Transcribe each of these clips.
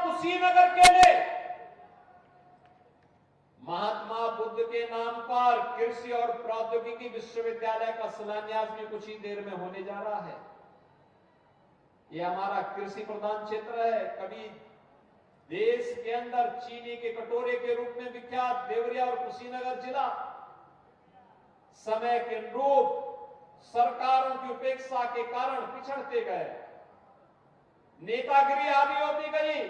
कुशीनगर के लिए महात्मा बुद्ध के नाम पर कृषि और प्रौद्योगिकी विश्वविद्यालय का शिलान्यास भी कुछ ही देर में होने जा रहा है। यह हमारा कृषि प्रधान क्षेत्र है। कभी देश के अंदर चीनी के कटोरे के रूप में विख्यात देवरिया और कुशीनगर जिला समय के अनुरूप सरकारों की उपेक्षा के कारण पिछड़ते गए, नेतागिरी आदि होती गई,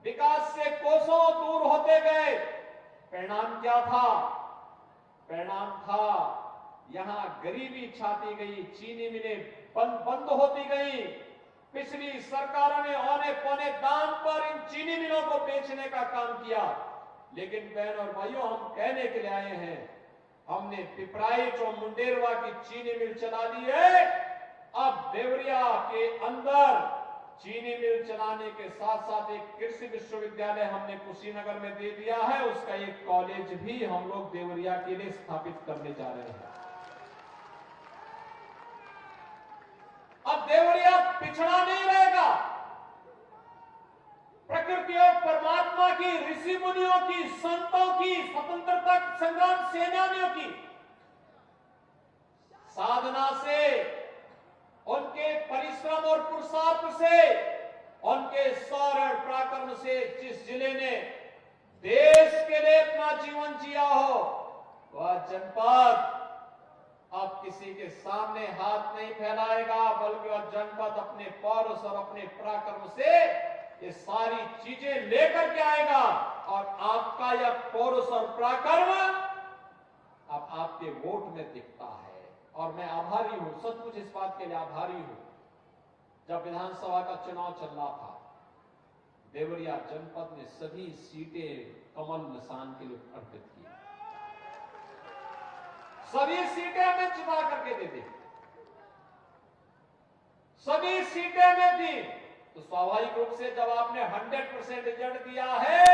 विकास से कोसों दूर होते गए। परिणाम क्या था? परिणाम था यहां गरीबी छाती गई, चीनी मिलें बंद होती गई। पिछली सरकारों ने औने पौने दाम पर इन चीनी मिलों को बेचने का काम किया। लेकिन बहन और भाइयों, हम कहने के लिए आए हैं, हमने पिपराइच और मुंडेरवा की चीनी मिल चला दी है। अब देवरिया के अंदर चीनी मिल चलाने के साथ साथ एक कृषि विश्वविद्यालय हमने कुशीनगर में दे दिया है। उसका एक कॉलेज भी हम लोग देवरिया के लिए स्थापित करने जा रहे हैं। अब देवरिया पिछड़ा नहीं रहेगा। प्रकृति और परमात्मा की, ऋषि मुनियों की, संतों की, स्वतंत्रता संग्राम सेनानियों की साधना से, उनके परिश्रम और पुरुषार्थ से, उनके शौर्य और पराक्रम से जिस जिले ने देश के लिए अपना जीवन जिया हो, वह जनपद अब किसी के सामने हाथ नहीं फैलाएगा, बल्कि वह जनपद अपने पौरुष और अपने पराक्रम से ये सारी चीजें लेकर के आएगा। और आपका यह पौरुष और पराक्रम अब आपके वोट में दिखता है। और मैं आभारी हूं, सचमुच इस बात के लिए आभारी हूं। जब विधानसभा का चुनाव चल रहा था, देवरिया जनपद ने सभी सीटें कमल निशान के लिए अर्पित की। सभी सीटें हमें जिता करके दे दी, सभी सीटें हमें दी। तो स्वाभाविक रूप से जब आपने 100% रिजल्ट दिया है,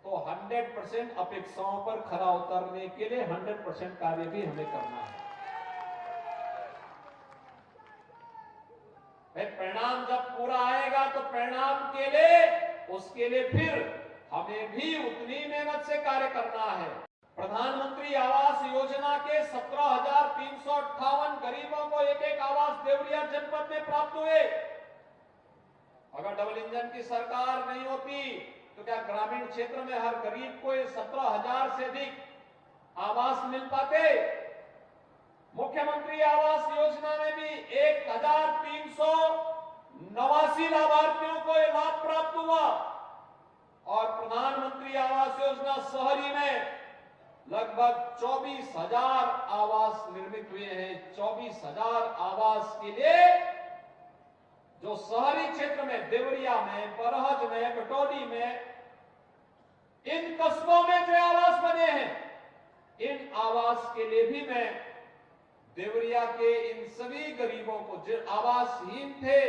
तो 100% अपेक्षाओं पर खरा उतरने के लिए 100% कार्य भी हमें करना है। परिणाम जब पूरा आएगा तो परिणाम के लिए, उसके लिए फिर हमें भी उतनी मेहनत से कार्य करना है। प्रधानमंत्री आवास योजना के 17,358 गरीबों को एक एक आवास देवरिया जनपद में प्राप्त हुए। अगर डबल इंजन की सरकार नहीं होती तो क्या ग्रामीण क्षेत्र में हर गरीब को 17,000 से अधिक आवास मिल पाते? मुख्यमंत्री आवास योजना में भी 1,389 लाभार्थियों को यह लाभ प्राप्त हुआ। और प्रधानमंत्री आवास योजना शहरी में लगभग 24,000 आवास निर्मित हुए हैं। 24,000 आवास के लिए जो शहरी क्षेत्र में, देवरिया में, बरहज में, कटौली में, इन कस्बों में जो आवास बने हैं, इन आवास के लिए भी मैं देवरिया के इन सभी गरीबों को जो आवासहीन थे,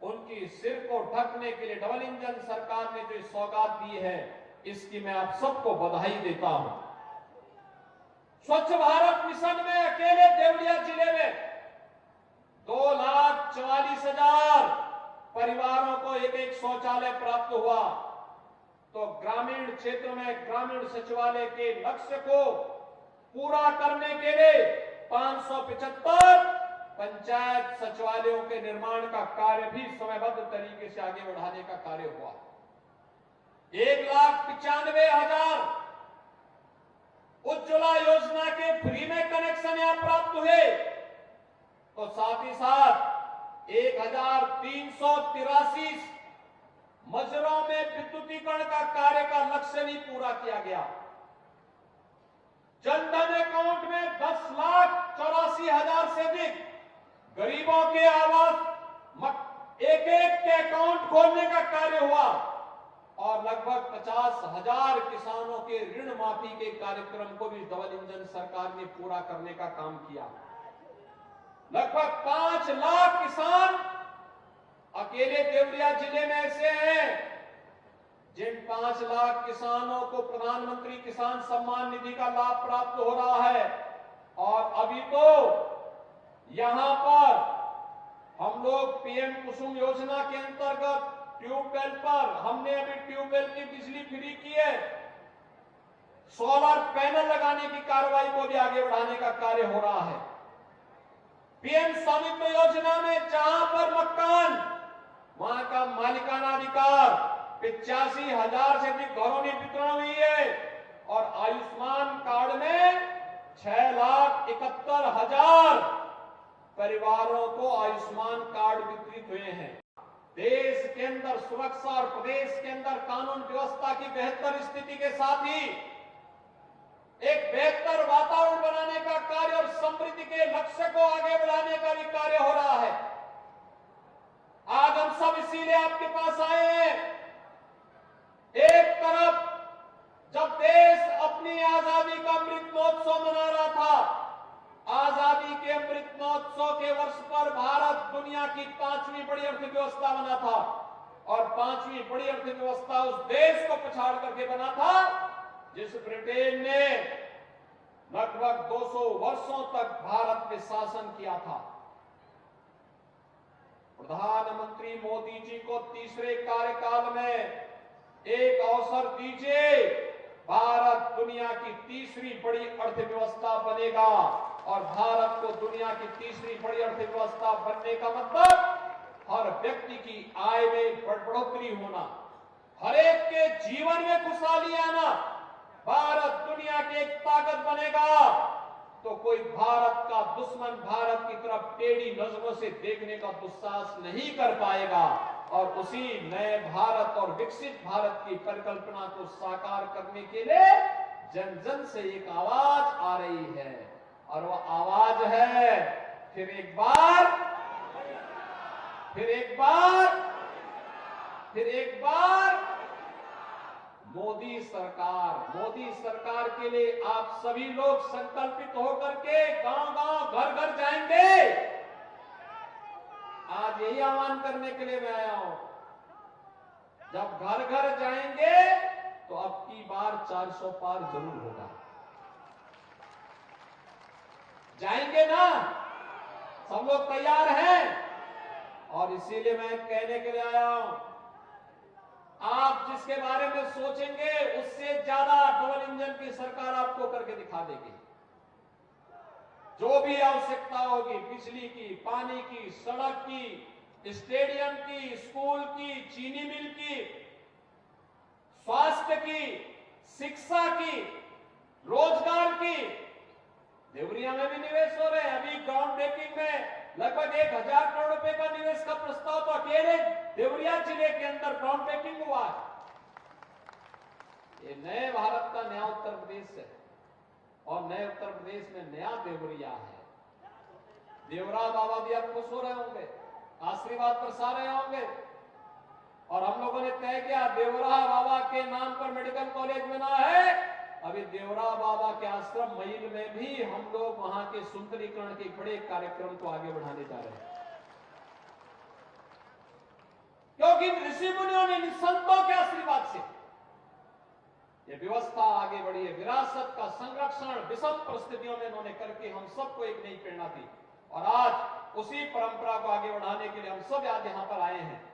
उनकी सिर को ढकने के लिए डबल इंजन सरकार ने जो सौगात दी है, इसकी मैं आप सबको बधाई देता हूं। स्वच्छ भारत मिशन में अकेले देवरिया जिले में 2,44,000 परिवारों को एक एक शौचालय प्राप्त हुआ। तो ग्रामीण क्षेत्र में ग्रामीण सचिवालय के लक्ष्य को पूरा करने के लिए 575 पंचायत सचिवालयों के निर्माण का कार्य भी समयबद्ध तरीके से आगे बढ़ाने का कार्य हुआ। 1,95,000 उज्ज्वला योजना के फ्री में कनेक्शन यहां प्राप्त हुए। तो साथ ही साथ 1,383 मजरों में विद्युतीकरण का कार्य का लक्ष्य भी पूरा किया गया। जनधन अकाउंट में 10,84,000 से अधिक गरीबों के आवास एक एक के अकाउंट खोलने का कार्य हुआ। और लगभग 50,000 किसानों के ऋण माफी के कार्यक्रम को भी डबल इंजन सरकार ने पूरा करने का काम किया। लगभग 5 लाख किसान अकेले देवरिया जिले में ऐसे हैं जिन 5 लाख किसानों को प्रधानमंत्री किसान सम्मान निधि का लाभ प्राप्त हो रहा है। और अभी तो यहां पर हम लोग पीएम कुसुम योजना के अंतर्गत ट्यूबवेल पर हमने अभी ट्यूबवेल की बिजली फ्री की है। सोलर पैनल लगाने की कार्रवाई को भी आगे बढ़ाने का कार्य हो रहा है। पीएम स्वामित्व योजना में जहां पर मकान, वहां का मालिकाना अधिकार 85,000 से अधिक घरों में वितरण हुई है और आयुष्मान कार्ड में 6,71,000 परिवारों को आयुष्मान कार्ड वितरित हुए हैं। देश के अंदर सुरक्षा और प्रदेश के अंदर कानून व्यवस्था की बेहतर स्थिति के साथ ही एक बेहतर वातावरण बनाने का कार्य और समृद्धि के लक्ष्य को आगे बढ़ाने का भी कार्य हो रहा है। आज हम सब इसीलिए आपके पास आए हैं। एक तरफ जब देश अपनी आजादी का अमृत महोत्सव मना रहा था, आजादी के अमृत महोत्सव के वर्ष पर भारत दुनिया की 5वीं बड़ी अर्थव्यवस्था बना था और 5वीं बड़ी अर्थव्यवस्था उस देश को पछाड़ करके बना था जिस ब्रिटेन ने लगभग 200 वर्षों तक भारत पे शासन किया था। प्रधानमंत्री मोदी जी को तीसरे कार्यकाल में एक अवसर दीजिए, भारत दुनिया की तीसरी बड़ी अर्थव्यवस्था बनेगा और भारत को दुनिया की तीसरी बड़ी अर्थव्यवस्था बनने का मतलब हर व्यक्ति की आय में बढ़ोतरी होना, हर एक के जीवन में खुशहाली आना। भारत दुनिया की एक ताकत बनेगा तो कोई भारत का दुश्मन भारत की तरफ टेढ़ी नजरों से देखने का दुस्साहस नहीं कर पाएगा और उसी नए भारत और विकसित भारत की परिकल्पना को साकार करने के लिए जन जन से एक आवाज आ रही है और वो आवाज है फिर एक बार मोदी सरकार के लिए आप सभी लोग संकल्पित होकर के गांव-गांव, घर-घर जाएंगे। आज यही आह्वान करने के लिए मैं आया हूं। जब घर-घर जाएंगे तो अब की बार 400 पार जरूर होगा। जाएंगे ना? सब लोग तैयार हैं? और इसीलिए मैं कहने के लिए आया हूं, आप जिसके बारे में सोचेंगे उससे ज्यादा डबल इंजन की सरकार आपको करके दिखा देगी। जो भी आवश्यकता होगी, बिजली की, पानी की, सड़क की, स्टेडियम की, स्कूल की, चीनी मिल की, स्वास्थ्य की, शिक्षा की, रोजगार की, देवरिया में भी निवेश हो रहे हैं। अभी ग्राउंड ब्रेकिंग में लगभग 1,000 करोड़ रुपए का निवेश का प्रस्ताव तो अकेले देवरिया जिले के अंदर ग्राउंड ब्रेकिंग हुआ है। ये नए भारत का नया उत्तर प्रदेश है और नए उत्तर प्रदेश में नया देवरिया है। देवरा बाबा भी अब खुश हो रहे होंगे, आशीर्वाद बरसा रहे होंगे और हम लोगों ने तय किया देवरा बाबा के नाम पर मेडिकल कॉलेज बना है। अभी देवरा बाबा के आश्रम मईल में भी हम लोग वहां के सुंदरीकरण के बड़े कार्यक्रम को आगे बढ़ाने जा रहे हैं, क्योंकि ऋषि मुनियों ने, संतों के आशीर्वाद से ये व्यवस्था आगे बढ़ी है। विरासत का संरक्षण विषम परिस्थितियों में इन्होंने करके हम सबको एक नई प्रेरणा दी और आज उसी परंपरा को आगे बढ़ाने के लिए हम सब आज यहां पर आए हैं।